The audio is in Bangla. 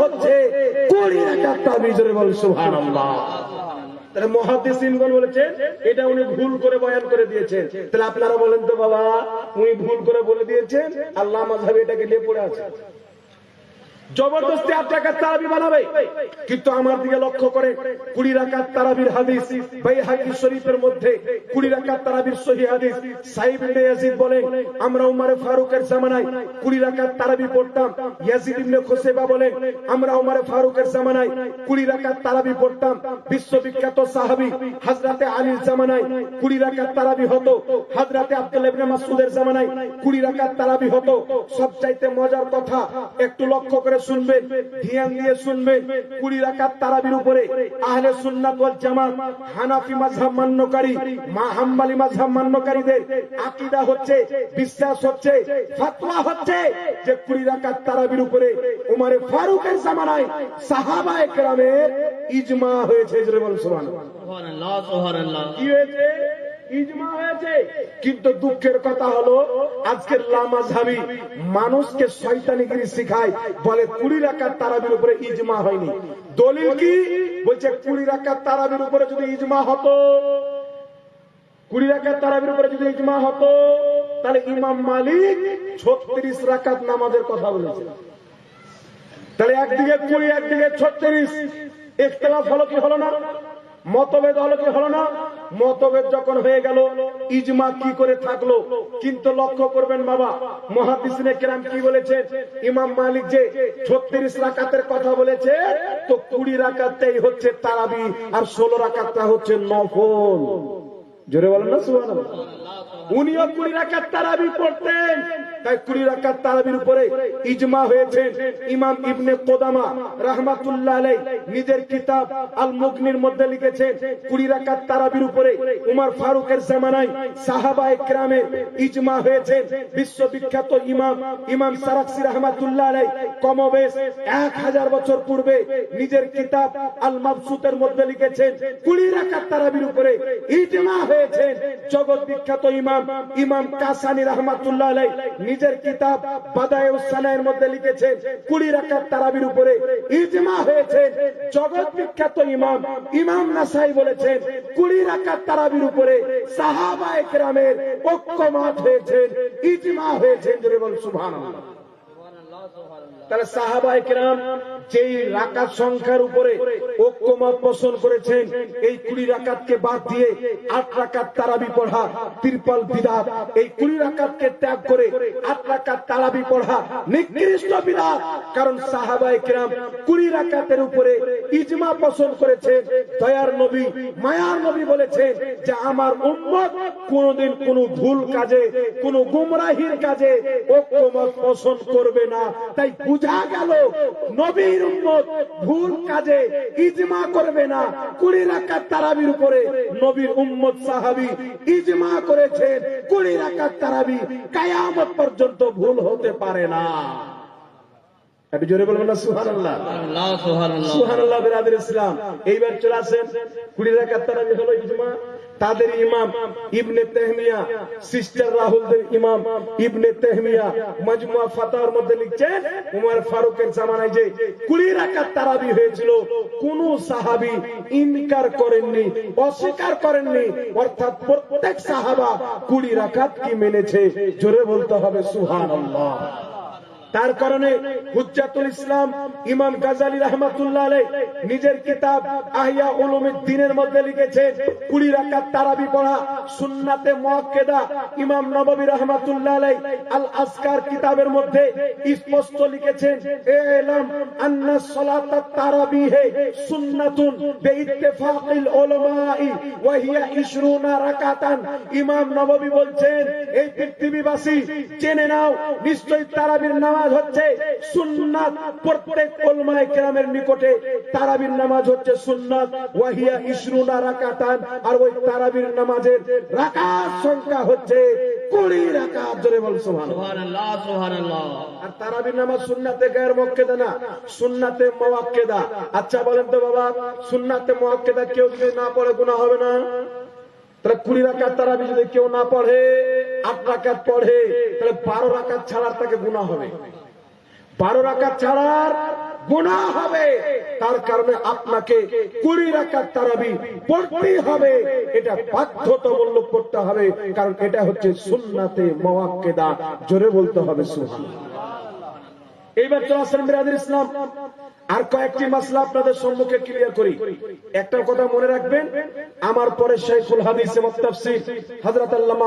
হচ্ছে 20 রাকাত তারাবি। জোরে বল সুবহানাল্লাহ। তাহলে মুহাদ্দিসিনগণ বলেছেন এটা উনি ভুল করে বয়ান করে দিয়েছেন। তাহলে আপনারা বলেন তো বাবা, উনি ভুল করে বলে দিয়েছেন, আল্লাহ মাযহাবে এটাকে নিয়ে পড়ে আছে, জবরদস্তি 8 রাকাত তারাবি বানাবে। কিন্তু আমার দিকে লক্ষ্য করে 20 রাকাত তারাবির হাদিস বাইহাকী শরীফের মধ্যে 20 রাকাত তারাবির সহিহ হাদিস। সাইব ইবনে ইয়াজিদ বলেন, আমরা উমর ফারুকের জামানায় 20 রাকাত তারাবি পড়তাম। ইয়াজিদ ইবনে খুসাইবা বলেন, আমরা উমর ফারুকের জামানায় 20 রাকাত তারাবি পড়তাম। বিশ্ববিখ্যাত সাহাবী হযরতে আলীর জামানায় 20 রাকাত তারাবি হতো। হযরতে আব্দুল্লাহ ইবনে মাসউদের জামানায় 20 রাকাত তারাবি হতো। সবচাইতে মজার কথা, একটু লক্ষ্য করে শুনবেন, ধ্যান দিয়ে শুনবেন, 20 রাকাত তারাবির উপরে আহলে সুন্নাত ওয়াল জামাত, হানাফি মাযহাব মান্যকারী, হাম্বলি মাযহাব মান্যকারীদের আকীদা হচ্ছে, বিশ্বাস হচ্ছে, ফতোয়া হচ্ছে যে 20 রাকাত তারাবির উপরে উমর ফারুকের জামানায় সাহাবায়ে কেরামের ইজমা হয়েছে। জোরে বলুন সুবহানাল্লাহ। সুবহানাল্লাহ, সুবহানাল্লাহ। কি হয়েছে? ইজমা হয়েছে। কিন্তু দুঃখের কথা হলো আজকের লামাযহাবী মানুষকে শয়তানিগিরি শিখায়, বলে 20 রাকাত তারাবির উপরে ইজমা হয়নি। দলিল কি? বলছে 20 রাকাত তারাবির উপরে যদি ইজমা হতো, 20 রাকাত তারাবির উপরে যদি ইজমা হতো, তাহলে ইমাম মালিক 36 রাকাত নামাজের কথা বলেছে। তাহলে একদিকে 20 একদিকে 36, ইখতিলাফ হলো কি হলো না? মতভেদ হলো কি হলো না? মতভেদ যখন হয়ে গেল, ইজমা কি করে থাকলো? কিন্তু লক্ষ্য করবেন বাবা, মুহাদ্দিসিনে কেরাম কি বলেছেন? ইমাম মালিক যে 36 রাকাতের কথা বলেছে, তো 20 রাকাতটাই হচ্ছে তারাবি আর 16 রাকাতটা হচ্ছে নফল। জোরে বলেন না সুবহানাল্লাহ। উনিও 20 রাকাত তারাবি পড়তেন, তাই 20 রাকাত তারাবির উপরে ইজমা হয়েছে। ইমাম ইবনে কুদামা রাহমাতুল্লাহ আলাইহি নিজের কিতাব আল মুগনির মধ্যে লিখেছেন 20 রাকাত তারাবির উপরে উমর ফারুকের জামানায় সাহাবায়ে কেরামের ইজমা হয়েছে। বিশ্ববিখ্যাত ইমাম সারাকসি রাহমাতুল্লাহ আলাইহি কমবেশ 1000 বছর পূর্বে নিজের কিতাব আল মাবসুতের মধ্যে লিখেছেন 20 রাকাত তারাবির উপরে ইজমা হয়েছে। জগৎ বিখ্যাত ইমাম কাসানি রাহমাতুল্লাহ আলাইহি নিজের কিতাব বাদায়ুস সানায়ের মধ্যে লিখেছেন 20 রাকাত তারাবির উপরে ইজমা হয়েছে। জগৎ বিখ্যাত ইমাম নাসাই বলেছেন 20 রাকাত তারাবির উপরে সাহাবায়ে কেরামের ঐক্যমত হয়েছে, ইজমা হয়েছে। জোরে বলুন সুবহানাল্লাহ। তাহলে সাহাবায়ে কেরাম যেই রাকাত সংখ্যার উপরে ঐক্যমত পোষণ করেছেন, এই 20 রাকাতকে বাদ দিয়ে 8 রাকাত তারাবি পড়া তিরপাল বিদআত। এই 20 রাকাতকে ত্যাগ করে 8 রাকাত তারাবি পড়া নিকৃষ্ট বিদআত। কারণ সাহাবায়ে কেরাম 20 রাকাতের উপরে ইজমা পোষণ করেছেন। দয়ার নবী, মায়ার নবী বলেছেন যে আমার উম্মত কোনদিন কোনো ভুল কাজে, কোনো গুমরাহির কাজে ঐক্যমত পোষণ করবে না। তাই বুঝা গেল নবীর উম্মত ভুল কাজে ইজমা করবে না। 20 রাকাত তারাবির উপরে নবীর উম্মত সাহাবী ইজমা করেছেন 20 রাকাত তারাবি কিয়ামত পর্যন্ত ভুল হতে পারে না। আপনি জোরে বলবেন না সুবহানাল্লাহ। সুবহানাল্লাহ, সুবহানাল্লাহ। বিরাদর ইসলাম, এইবার চলে আসেন 20 রাকাত তারাবি হলো ইজমা। তাদের ইমাম ইবনে তাহমিয়া, সিস্টার রাহুলদের ইমাম ইবনে তাহমিয়া মাজমুয়া ফাতাওয়ার মধ্যে লিখছেন উমর ফারুকের জামানায় যে 20 রাকাত তারাবি হয়েছিল, কোন সাহাবী ইনকার করেননি, অস্বীকার করেননি। অর্থাৎ প্রত্যেক সাহাবা 20 রাকাত কি মেনেছে। জোরে বলতে হবে সুবহানাল্লাহ। তার কারণে হুজ্জাতুল ইসলাম ইমাম গাজালি রাহমাতুল্লাহ আলাইহি নিজের কিতাব আহিয়া উলুমিদ্দিনের মধ্যে লিখেছেন 20 রাকাত তারাবি পড়া সুন্নাতে মুআক্কাদা। ইমাম নববী রাহমাতুল্লাহ আলাইহি আল আসকার কিতাবের মধ্যে স্পষ্ট লিখেছেন ইলাম আন্না সালাতাত তারাবিহ সুন্নাতুন বিইত্তিফাকিল উলামাই ওয়া হিয়া 20 রাকাতান। ইমাম নববী বলছেন এই পৃথিবীবাসী জেনে নাও, নিশ্চয়ই তারাবির নামাজ হচ্ছে সুন্নাত। প্রত্যেক উলামায়ে কেরামের নিকটে তারাবির নামাজ হচ্ছে সুন্নাত। ওয়া হিয়া 20 রাকাতান, আর ওই তারাবির নামাজের রাকাত সংখ্যা হচ্ছে 20 রাকাত। জোরে বল সুবহানাল্লাহ, সুবহানাল্লাহ। আর তারাবির নামাজ সুন্নাতে গায়র মুআক্কাদা না, সুন্নাতে মুআক্কাদা। আচ্ছা বলেন তো বাবা, সুন্নাতে মুআক্কাদা কেউ যদি না পড়ে গুনাহ হবে না? তাহলে 20 রাকাত তারাবি যদি কেউ না পড়ে, 8 রাকাত পড়ে, তাহলে 12 রাকাত ছাড়ার তাকে গুনাহ হবে। 12 রাকাত ছাড়ার গুনাহ হবে, তার কারণে আপনাকে 20 রাকাত তারাবি পড়তেই হবে, এটা বাধ্যতামূলক করতে হবে, কারণ এটা হচ্ছে সুন্নাতে মুআক্কাদা। জোরে বলতে হবে সুবহানাল্লাহ। এইবার চলে আসেন বিরাদর ইসলাম, আর কয়েকটি মাসলা আপনাদের সম্মুখে ক্লিয়ার করি। একটা কথা মনে রাখবেন, আমার পরে শাইখুল হাদিস ওয়াত তাফসীর হযরত আল্লামা